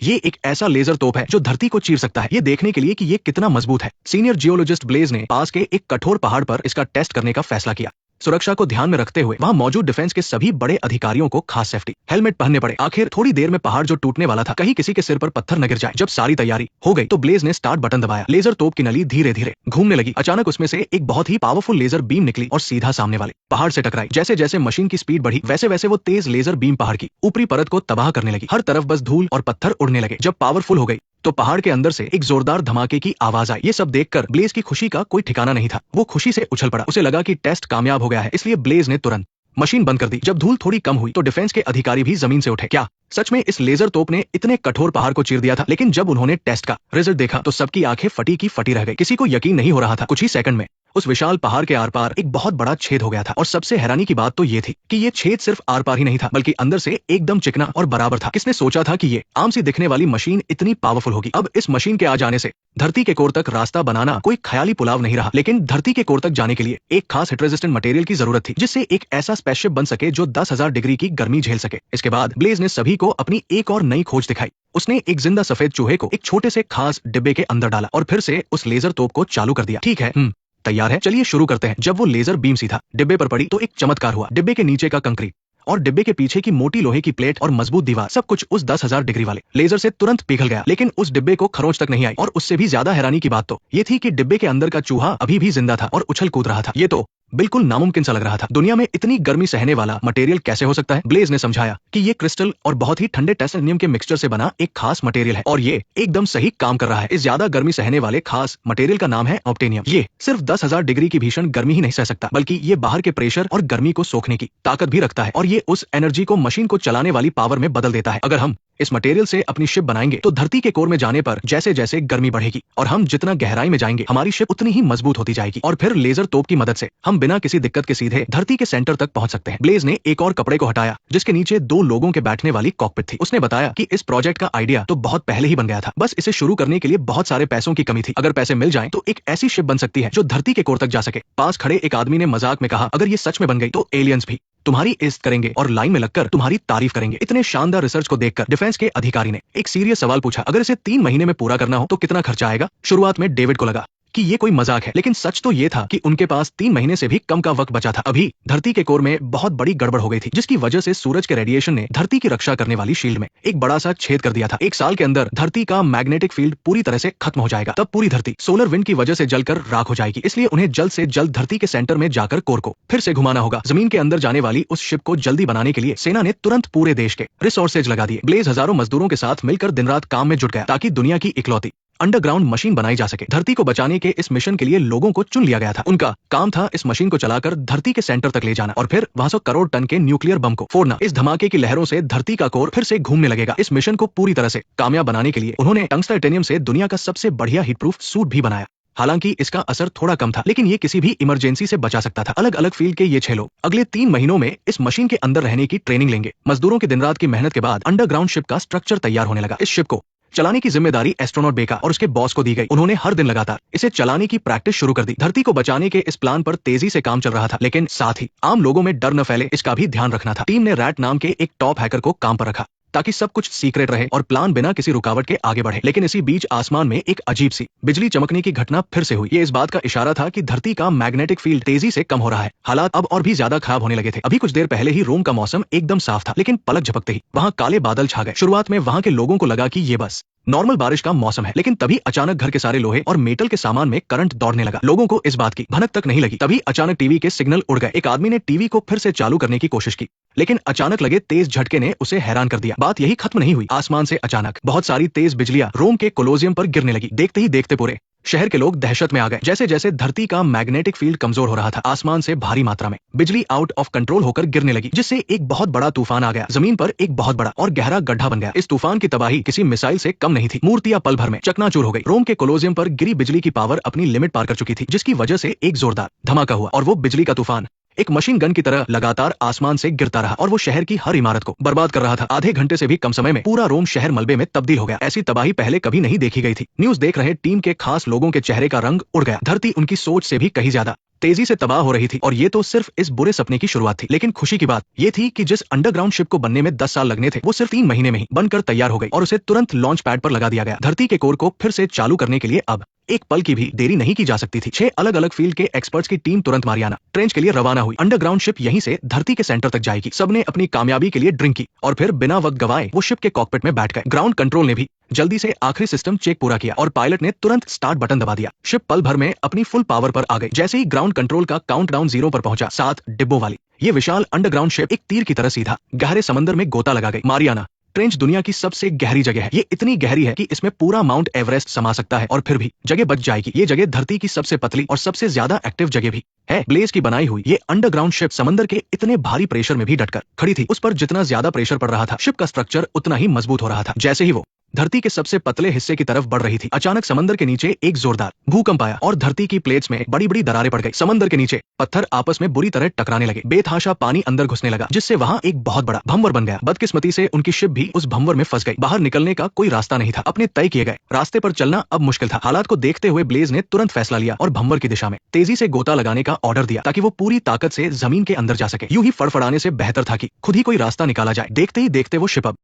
ये एक ऐसा लेजर तोप है जो धरती को चीर सकता है, ये देखने के लिए कि ये कितना मजबूत है। सीनियर जियोलॉजिस्ट ब्लेज ने पास के एक कठोर पहाड़ पर इसका टेस्ट करने का फैसला किया। सुरक्षा को ध्यान में रखते हुए वहां मौजूद डिफेंस के सभी बड़े अधिकारियों को खास सेफ्टी हेलमेट पहनने पड़े। आखिर थोड़ी देर में पहाड़ जो टूटने वाला था, कहीं किसी के सिर पर पत्थर न गिर जाए। जब सारी तैयारी हो गई तो ब्लेज ने स्टार्ट बटन दबाया। लेजर तोप की नली धीरे धीरे घूमने लगी। अचानक उसमें से एक बहुत ही पावरफुल लेजर बीम निकली और सीधा सामने वाले पहाड़ से टकराई। जैसे जैसे मशीन की स्पीड बढ़ी वैसे वैसे वो तेज लेजर बीम पहाड़ की ऊपरी परत को तबाह करने लगी। हर तरफ बस धूल और पत्थर उड़ने लगे। जब पावरफुल हो गई तो पहाड़ के अंदर से एक जोरदार धमाके की आवाज आई। ये सब देखकर ब्लेज की खुशी का कोई ठिकाना नहीं था। वो खुशी से उछल पड़ा। उसे लगा कि टेस्ट कामयाब हो गया है, इसलिए ब्लेज ने तुरंत मशीन बंद कर दी। जब धूल थोड़ी कम हुई तो डिफेंस के अधिकारी भी जमीन से उठे। क्या सच में इस लेजर तोप ने इतने कठोर पहाड़ को चीर दिया था? लेकिन जब उन्होंने टेस्ट का रिजल्ट देखा तो सबकी आंखें फटी की फटी रह गई। किसी को यकीन नहीं हो रहा था। कुछ ही सेकंड में उस विशाल पहाड़ के आर पार एक बहुत बड़ा छेद हो गया था। और सबसे हैरानी की बात तो ये थी कि ये छेद सिर्फ आर पार ही नहीं था, बल्कि अंदर से एकदम चिकना और बराबर था। किसने सोचा था कि ये आम सी दिखने वाली मशीन इतनी पावरफुल होगी? अब इस मशीन के आ जाने से धरती के कोर तक रास्ता बनाना कोई ख्याली पुलाव नहीं रहा। लेकिन धरती के कोर तक जाने के लिए एक खास हिट रेजिस्टेंट मटेरियल की जरूरत थी, जिससे एक ऐसा स्पेसशिप बन सके जो 10,000 डिग्री की गर्मी झेल सके। इसके बाद ब्लेज ने सभी को अपनी एक और नई खोज दिखाई। उसने एक जिंदा सफेद चूहे को एक छोटे से खास डिब्बे के अंदर डाला और फिर से उस लेजर तोप को चालू कर दिया। ठीक है, तैयार है, चलिए शुरू करते हैं। जब वो लेजर बीम सीधा डिब्बे पर पड़ी तो एक चमत्कार हुआ। डिब्बे के नीचे का कंक्रीट और डिब्बे के पीछे की मोटी लोहे की प्लेट और मजबूत दीवार, सब कुछ उस 10,000 डिग्री वाले लेजर से तुरंत पिघल गया। लेकिन उस डिब्बे को खरोंच तक नहीं आई। और उससे भी ज्यादा हैरानी की बात तो ये थी कि डिब्बे के अंदर का चूहा अभी भी जिंदा था और उछल कूद रहा था। ये तो बिल्कुल नामुमकिन सा लग रहा था। दुनिया में इतनी गर्मी सहने वाला मटेरियल कैसे हो सकता है? ब्लेज ने समझाया कि ये क्रिस्टल और बहुत ही ठंडे टाइटेनियम के मिक्सचर से बना एक खास मटेरियल है और ये एकदम सही काम कर रहा है। इस ज्यादा गर्मी सहने वाले खास मटेरियल का नाम है ऑब्टेनियम। ये सिर्फ 10,000 डिग्री की भीषण गर्मी ही नहीं सह सकता, बल्कि ये बाहर के प्रेशर और गर्मी को सोखने की ताकत भी रखता है और ये उस एनर्जी को मशीन को चलाने वाली पावर में बदल देता है। अगर हम इस मटेरियल से अपनी शिप बनाएंगे तो धरती के कोर में जाने पर जैसे जैसे गर्मी बढ़ेगी और हम जितना गहराई में जाएंगे हमारी शिप उतनी ही मजबूत होती जाएगी। और फिर लेजर तोप की मदद से हम बिना किसी दिक्कत के सीधे धरती के सेंटर तक पहुंच सकते हैं। ब्लेज ने एक और कपड़े को हटाया जिसके नीचे 2 लोगों के बैठने वाली कॉकपिट थी। उसने बताया कि इस प्रोजेक्ट का आइडिया तो बहुत पहले ही बन गया था, बस इसे शुरू करने के लिए बहुत सारे पैसों की कमी थी। अगर पैसे मिल जाएं तो एक ऐसी शिप बन सकती है जो धरती के कोर तक जा सके। पास खड़े एक आदमी ने मजाक में कहा, अगर ये सच में बन गई तो एलियंस भी तुम्हारी इज्जत करेंगे और लाइन में लगकर तुम्हारी तारीफ करेंगे। इतने शानदार रिसर्च को देखकर डिफेंस के अधिकारी ने एक सीरियस सवाल पूछा, अगर इसे 3 महीने में पूरा करना हो तो कितना खर्चा आएगा? शुरुआत में डेविड को लगा कि ये कोई मजाक है, लेकिन सच तो ये था कि उनके पास 3 महीने से भी कम का वक्त बचा था। अभी धरती के कोर में बहुत बड़ी गड़बड़ हो गई थी, जिसकी वजह से सूरज के रेडिएशन ने धरती की रक्षा करने वाली शील्ड में एक बड़ा सा छेद कर दिया था। 1 साल के अंदर धरती का मैग्नेटिक फील्ड पूरी तरह से खत्म हो जाएगा। तब पूरी धरती सोलर विंड की वजह से जलकर राख हो जाएगी। इसलिए उन्हें जल्द से जल्द धरती के सेंटर में जाकर कोर को फिर से घुमाना होगा। जमीन के अंदर जाने वाली उस शिप को जल्दी बनाने के लिए सेना ने तुरंत पूरे देश के रिसोर्सेज लगा दिए। ब्लेज हजारों मजदूरों के साथ मिलकर दिन रात काम में जुट गया ताकि दुनिया की इकलौती अंडरग्राउंड मशीन बनाई जा सके। धरती को बचाने के इस मिशन के लिए लोगों को चुन लिया गया था। उनका काम था इस मशीन को चलाकर धरती के सेंटर तक ले जाना और फिर वहां 100 करोड़ टन के न्यूक्लियर बम को फोड़ना। इस धमाके की लहरों से धरती का कोर फिर से घूमने लगेगा। इस मिशन को पूरी तरह से कामयाब बनाने के लिए उन्होंने टंगस्टन टाइटेनियम से दुनिया का सबसे बढ़िया हीट प्रूफ सूट भी बनाया। हालांकि इसका असर थोड़ा कम था, लेकिन ये किसी भी इमरजेंसी से बचा सकता था। अलग अलग फील्ड के ये 6 लोग अगले 3 महीनों में इस मशीन के अंदर रहने की ट्रेनिंग लेंगे। मजदूरों की दिन रात की मेहनत के बाद अंडरग्राउंड शिप का स्ट्रक्चर तैयार होने लगा। इस शिप को चलाने की जिम्मेदारी एस्ट्रोनॉट बेका और उसके बॉस को दी गई। उन्होंने हर दिन लगातार इसे चलाने की प्रैक्टिस शुरू कर दी। धरती को बचाने के इस प्लान पर तेजी से काम चल रहा था, लेकिन साथ ही आम लोगों में डर न फैले इसका भी ध्यान रखना था। टीम ने रैट नाम के एक टॉप हैकर को काम पर रखा ताकि सब कुछ सीक्रेट रहे और प्लान बिना किसी रुकावट के आगे बढ़े। लेकिन इसी बीच आसमान में एक अजीब सी बिजली चमकने की घटना फिर से हुई। ये इस बात का इशारा था कि धरती का मैग्नेटिक फील्ड तेजी से कम हो रहा है। हालात अब और भी ज्यादा खराब होने लगे थे। अभी कुछ देर पहले ही रोम का मौसम एकदम साफ था, लेकिन पलक झपकते ही वहां काले बादल छा गए। शुरुआत में वहां के लोगों को लगा कि ये बस नॉर्मल बारिश का मौसम है, लेकिन तभी अचानक घर के सारे लोहे और मेटल के सामान में करंट दौड़ने लगा। लोगों को इस बात की भनक तक नहीं लगी। तभी अचानक टीवी के सिग्नल उड़ गए। एक आदमी ने टीवी को फिर से चालू करने की कोशिश की, लेकिन अचानक लगे तेज झटके ने उसे हैरान कर दिया। बात यही खत्म नहीं हुई। आसमान से अचानक बहुत सारी तेज बिजलियां रोम के कोलोसियम पर गिरने लगी। देखते ही देखते पूरे शहर के लोग दहशत में आ गए। जैसे जैसे धरती का मैग्नेटिक फील्ड कमजोर हो रहा था, आसमान से भारी मात्रा में बिजली आउट ऑफ कंट्रोल होकर गिरने लगी, जिससे एक बहुत बड़ा तूफान आ गया। जमीन पर एक बहुत बड़ा और गहरा गड्ढा बन गया। इस तूफान की तबाही किसी मिसाइल से कम नहीं थी। मूर्तियां पल भर में चकनाचूर हो गई। रोम के कोलोसियम पर गिरी बिजली की पावर अपनी लिमिट पार कर चुकी थी, जिसकी वजह से एक जोरदार धमाका हुआ और वो बिजली का तूफान एक मशीन गन की तरह लगातार आसमान से गिरता रहा और वो शहर की हर इमारत को बर्बाद कर रहा था। आधे घंटे से भी कम समय में पूरा रोम शहर मलबे में तब्दील हो गया। ऐसी तबाही पहले कभी नहीं देखी गई थी। न्यूज देख रहे टीम के खास लोगों के चेहरे का रंग उड़ गया। धरती उनकी सोच से भी कहीं ज्यादा तेजी से तबाह हो रही थी और ये तो सिर्फ इस बुरे सपने की शुरुआत थी। लेकिन खुशी की बात ये थी कि जिस अंडरग्राउंड शिप को बनने में 10 साल लगने थे वो सिर्फ 3 महीने में ही बनकर तैयार हो गई और उसे तुरंत लॉन्च पैड पर लगा दिया गया। धरती के कोर को फिर से चालू करने के लिए अब एक पल की भी देरी नहीं की जा सकती थी। 6 अलग अलग फील्ड के एक्सपर्ट्स की टीम तुरंत मारियाना ट्रेंच के लिए रवाना हुई। अंडरग्राउंड शिप यहीं से धरती के सेंटर तक जाएगी। सबने अपनी कामयाबी के लिए ड्रिंक की और फिर बिना वक्त गवाए वो शिप के कॉकपिट में बैठ गए। ग्राउंड कंट्रोल ने भी जल्दी से आखिरी सिस्टम चेक पूरा किया और पायलट ने तुरंत स्टार्ट बटन दबा दिया। शिप पल भर में अपनी फुल पावर पर आ गई। जैसे ही ग्राउंड कंट्रोल का काउंटडाउन 0 पर पहुंचा, 7 डिब्बों वाली ये विशाल अंडरग्राउंड शिप एक तीर की तरह सीधा गहरे समंदर में गोता लगा गई। मारियाना ट्रेंच दुनिया की सबसे गहरी जगह है। ये इतनी गहरी है कि इसमें पूरा माउंट एवरेस्ट समा सकता है और फिर भी जगह बच जाएगी। ये जगह धरती की सबसे पतली और सबसे ज्यादा एक्टिव जगह भी है। ब्लेज की बनाई हुई ये अंडरग्राउंड शिप समंदर के इतने भारी प्रेशर में भी डटकर खड़ी थी। उस पर जितना ज्यादा प्रेशर पड़ रहा था, शिप का स्ट्रक्चर उतना ही मजबूत हो रहा था। जैसे ही वो धरती के सबसे पतले हिस्से की तरफ बढ़ रही थी, अचानक समंदर के नीचे एक जोरदार भूकंप आया और धरती की प्लेट्स में बड़ी बड़ी दरारें पड़ गई। समंदर के नीचे पत्थर आपस में बुरी तरह टकराने लगे। बेतहाशा पानी अंदर घुसने लगा, जिससे वहां एक बहुत बड़ा भंवर बन गया। बदकिस्मती से उनकी शिप भी उस भंवर में फंस गई। बाहर निकलने का कोई रास्ता नहीं था। अपने तय किए गए रास्ते पर चलना अब मुश्किल था। हालात को देखते हुए ब्लेज ने तुरंत फैसला लिया और भंवर की दिशा में तेजी से गोता लगाने का ऑर्डर दिया ताकि वो पूरी ताकत से जमीन के अंदर जा सके। यूं ही फड़फड़ाने से बेहतर था कि खुद ही कोई रास्ता निकाला जाए। देखते ही देखते वो शिप अब